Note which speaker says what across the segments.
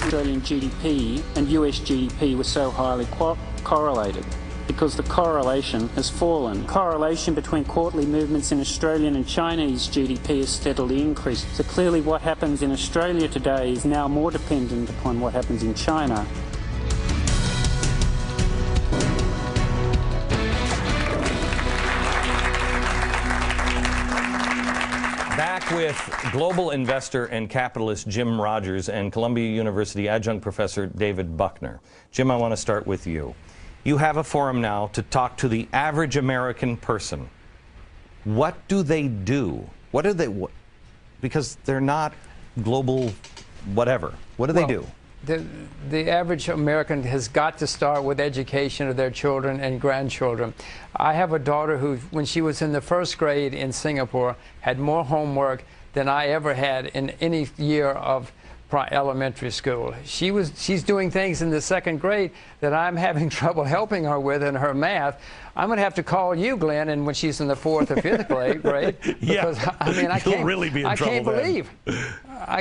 Speaker 1: Australian GDP and US GDP were so highly correlated, because the correlation has fallen. Correlation between quarterly movements in Australian and Chinese GDP has steadily increased. So clearly what happens in Australia today is now more dependent upon what happens in China.
Speaker 2: Back with global investor and capitalist Jim Rogers and Columbia University adjunct professor David Buckner. Jim, I want to start with you. You have a forum now to talk to the average American person. What do they do? What do they, because they're not global whatever. What do they do?
Speaker 3: The average American has got to start with education of their children and grandchildren. I have a daughter who, when she was in the first grade in Singapore, had more homework than I ever had in any year of elementary school. She's doing things in the second grade that I'm having trouble helping her with in her math. I'm going to have to call you, Glenn, and when she's in the fourth or fifth grade, because I mean, I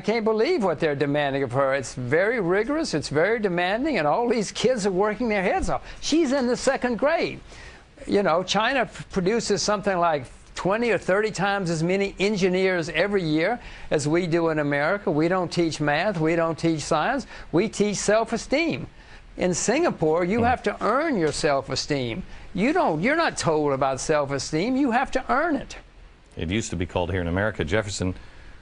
Speaker 3: can't believe what they're demanding of her. It's very rigorous, it's very demanding, and all these kids are working their heads off. She's in the second grade. You know, China produces something like 20 or 30 times as many engineers every year as we do in America. We don't teach math, we don't teach science, we teach self-esteem. In Singapore, you have to earn your self-esteem. You're not told about self-esteem, you have to earn it.
Speaker 2: It used to be called here in America, Jefferson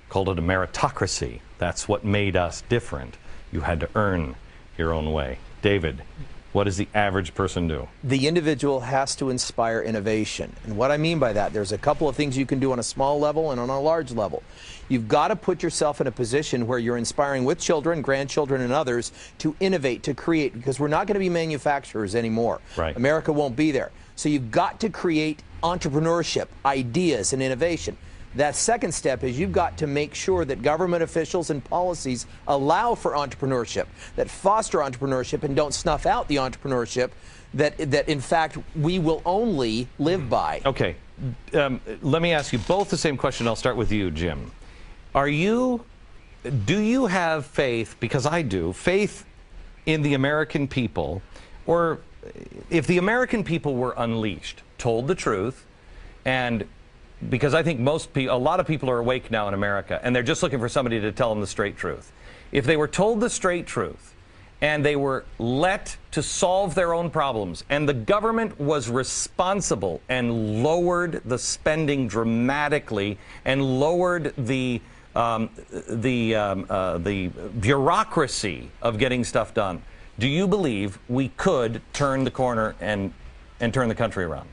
Speaker 2: called it a meritocracy. That's what made us different. You had to earn your own way. David, what does the average person do?
Speaker 4: The individual has to inspire innovation. And what I mean by that, there's a couple of things you can do on a small level and on a large level. You've got to put yourself in a position where you're inspiring with children, grandchildren, and others to innovate, to create, because we're not going to be manufacturers anymore.
Speaker 2: Right.
Speaker 4: America won't be there. So you've got to create entrepreneurship, ideas, and innovation. That second step is you've got to make sure that government officials and policies allow for entrepreneurship, that foster entrepreneurship and don't snuff out the entrepreneurship that in fact we will only live by.
Speaker 2: Okay, let me ask you both the same question. I'll start with you, Jim. Do you have faith, because I do, faith in the American people, or if the American people were unleashed, told the truth, and because I think a lot of people are awake now in America, and they're just looking for somebody to tell them the straight truth. If they were told the straight truth, and they were let to solve their own problems, and the government was responsible and lowered the spending dramatically, and lowered the bureaucracy of getting stuff done, do you believe we could turn the corner and turn the country around?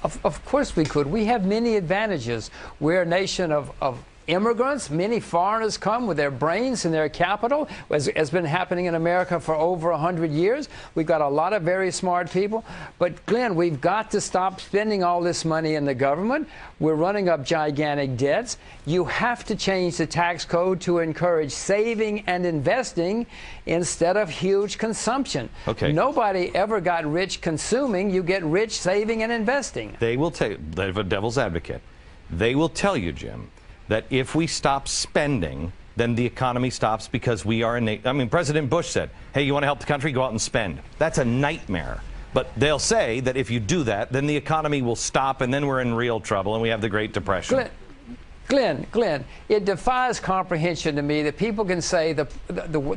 Speaker 3: Of course we could. We have many advantages. We're a nation of immigrants. Many foreigners come with their brains and their capital, as has been happening in America for over 100 years. We've got a lot of very smart people. But Glenn, we've got to stop spending all this money in the government. We're running up gigantic debts. You have to change the tax code to encourage saving and investing instead of huge consumption.
Speaker 2: Okay.
Speaker 3: Nobody ever got rich consuming. You get rich saving and investing.
Speaker 2: They will tell you, the devil's advocate, they will tell you, Jim, that if we stop spending, then the economy stops, because we are I mean, President Bush said, hey, you want to help the country? Go out and spend. That's a nightmare. But they'll say that if you do that, then the economy will stop, and then we're in real trouble, and we have the Great Depression.
Speaker 3: Glenn, it defies comprehension to me that people can say the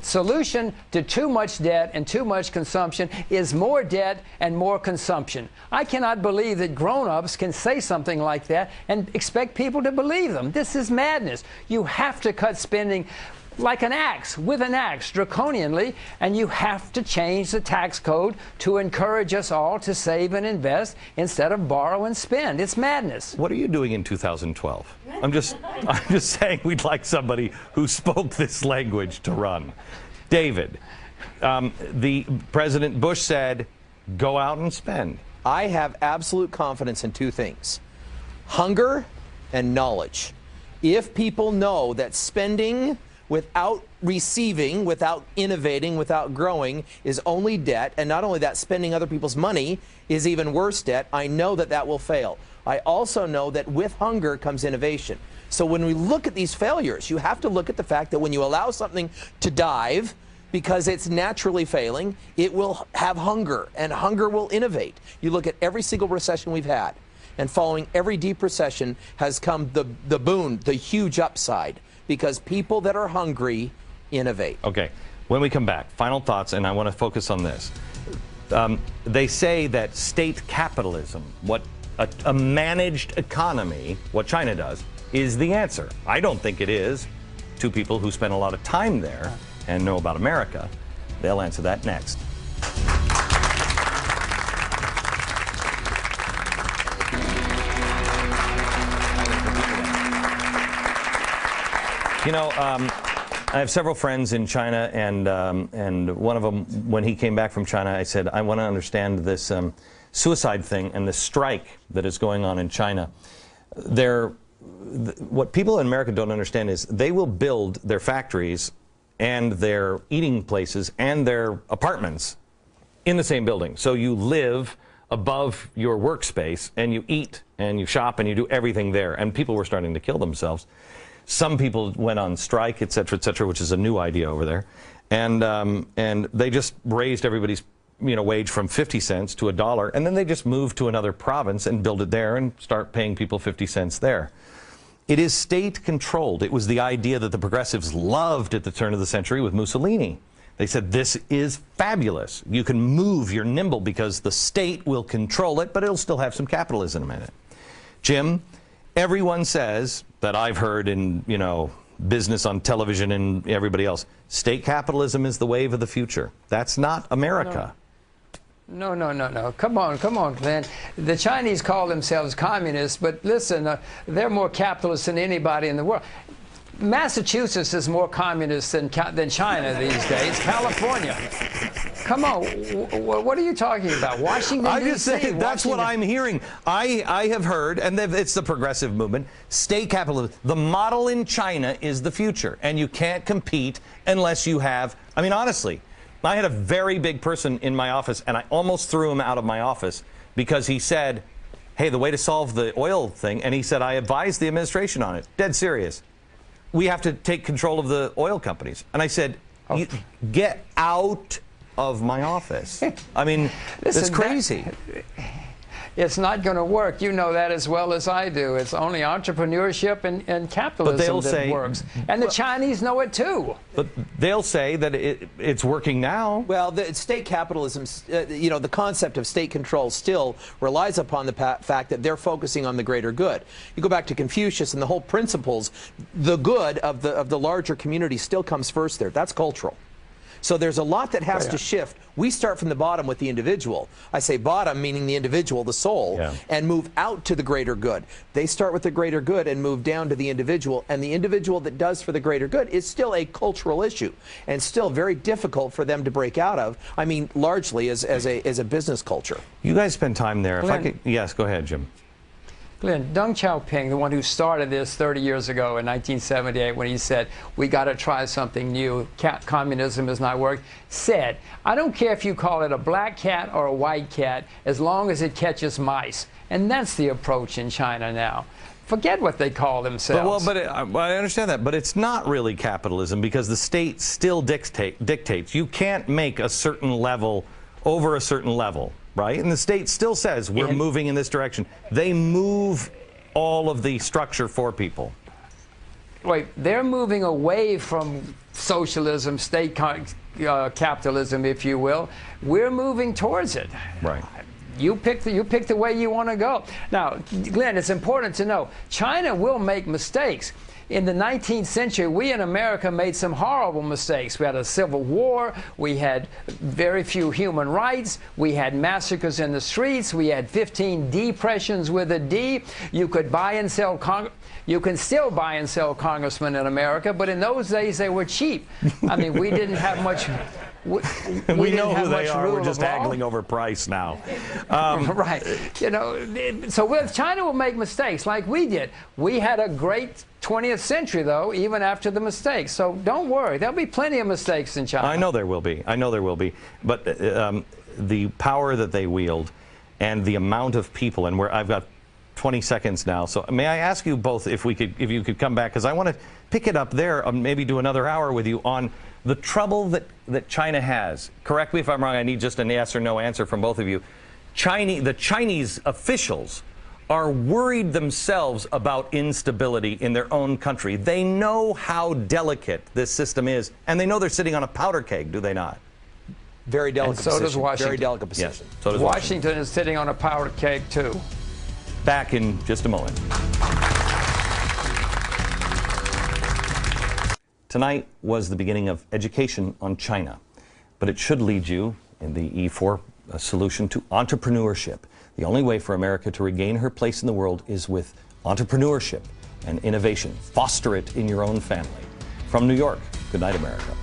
Speaker 3: solution to too much debt and too much consumption is more debt and more consumption. I cannot believe that grown-ups can say something like that and expect people to believe them. This is madness. You have to cut spending like an axe, with an axe, draconianly, and you have to change the tax code to encourage us all to save and invest instead of borrow and spend. It's madness.
Speaker 2: What are you doing in 2012? I'm just saying we'd like somebody who spoke this language to run. David, the President Bush said, go out and spend.
Speaker 4: I have absolute confidence in two things: hunger and knowledge. If people know that spending without receiving, without innovating, without growing is only debt, and not only that, spending other people's money is even worse debt, I know that that will fail. I also know that with hunger comes innovation. So when we look at these failures, you have to look at the fact that when you allow something to dive, because it's naturally failing. It will have hunger, and hunger will innovate. You look at every single recession we've had, and following every deep recession has come the boon, the huge upside, because people that are hungry innovate.
Speaker 2: Okay, when we come back, final thoughts, and I want to focus on this. They say that state capitalism, what a managed economy, what China does, is the answer. I don't think it is. Two people who spend a lot of time there and know about America, they'll answer that next. You know, I have several friends in China, and one of them, when he came back from China, I said, I want to understand this suicide thing and the strike that is going on in China. What people in America don't understand is they will build their factories and their eating places and their apartments in the same building. So you live above your workspace, and you eat and you shop and you do everything there. And people were starting to kill themselves. Some people went on strike, et cetera, which is a new idea over there. And they just raised everybody's wage from 50 cents to $1, and then they just moved to another province and build it there and start paying people 50 cents there. It is state-controlled. It was the idea that the progressives loved at the turn of the century with Mussolini. They said, this is fabulous. You can move, you're nimble, because the state will control it, but it'll still have some capitalism in it. Jim, everyone says that I've heard in, business on television and everybody else, state capitalism is the wave of the future. That's not America.
Speaker 3: No. Come on, Glenn. The Chinese call themselves communists, but listen, they're more capitalist than anybody in the world. Massachusetts is more communist than China these days. California. Come on, what are you talking about? Washington, D.C.?
Speaker 2: I'm just saying, that's what I'm hearing. I have heard, and it's the progressive movement, state capitalism. The model in China is the future, and you can't compete unless you have, I mean, honestly, I had a very big person in my office, and I almost threw him out of my office because he said, hey, the way to solve the oil thing, and he said, I advised the administration on it. Dead serious. We have to take control of the oil companies. And I said, get out of my office. I mean, it's crazy.
Speaker 3: It's not going to work. You know that as well as I do. It's only entrepreneurship and capitalism that works. And the Chinese know it too.
Speaker 2: But they'll say that it's working now.
Speaker 4: Well, the state capitalism, the concept of state control still relies upon the fact that they're focusing on the greater good. You go back to Confucius and the whole principles, the good of the larger community still comes first there. That's cultural. So there's a lot that has to shift. We start from the bottom with the individual. I say bottom meaning the individual, the soul, and move out to the greater good. They start with the greater good and move down to the individual, and the individual that does for the greater good is still a cultural issue and still very difficult for them to break out of. I mean, largely as a business culture.
Speaker 2: You guys spend time there. If I could, yes, go ahead, Jim.
Speaker 3: Glenn, Deng Xiaoping, the one who started this 30 years ago in 1978 when he said, we got to try something new, communism has not worked, said, I don't care if you call it a black cat or a white cat, as long as it catches mice. And that's the approach in China now. Forget what they call themselves.
Speaker 2: But I understand that, but it's not really capitalism because the state still dictates. You can't make a certain level over a certain level. Right? And the state still says we're moving in this direction. They move all of the structure for people.
Speaker 3: Wait, they're moving away from socialism, state capitalism, if you will. We're moving towards it.
Speaker 2: Right.
Speaker 3: You pick the way you want to go. Now, Glenn, it's important to know China will make mistakes. In the 19th century, we in America made some horrible mistakes. We had a civil war. We had very few human rights. We had massacres in the streets. We had 15 depressions with a D. You could buy and sell you can still buy and sell congressmen in America, but in those days they were cheap. I mean, we didn't have much.
Speaker 2: We know who they are. We're just haggling over price now.
Speaker 3: Right. So China will make mistakes like we did. We had a great 20th century, though, even after the mistakes. So don't worry. There'll be plenty of mistakes in China.
Speaker 2: I know there will be. But the power that they wield and the amount of people, and I've got 20 seconds now. So may I ask you both if you could come back, because I want to pick it up there, maybe do another hour with you on the trouble that China has. Correct me if I'm wrong. I need just a yes or no answer from both of you. The Chinese officials are worried themselves about instability in their own country. They know how delicate this system is, and they know they're sitting on a powder keg, do they not?
Speaker 4: Very delicate
Speaker 3: And so
Speaker 4: position.
Speaker 3: does Washington.
Speaker 4: Very delicate position.
Speaker 2: Yes, so does
Speaker 3: Washington is sitting on a powder keg, too.
Speaker 2: Back in just a moment. Tonight was the beginning of education on China, but it should lead you in the E4 solution to entrepreneurship. The only way for America to regain her place in the world is with entrepreneurship and innovation. Foster it in your own family. From New York, good night, America.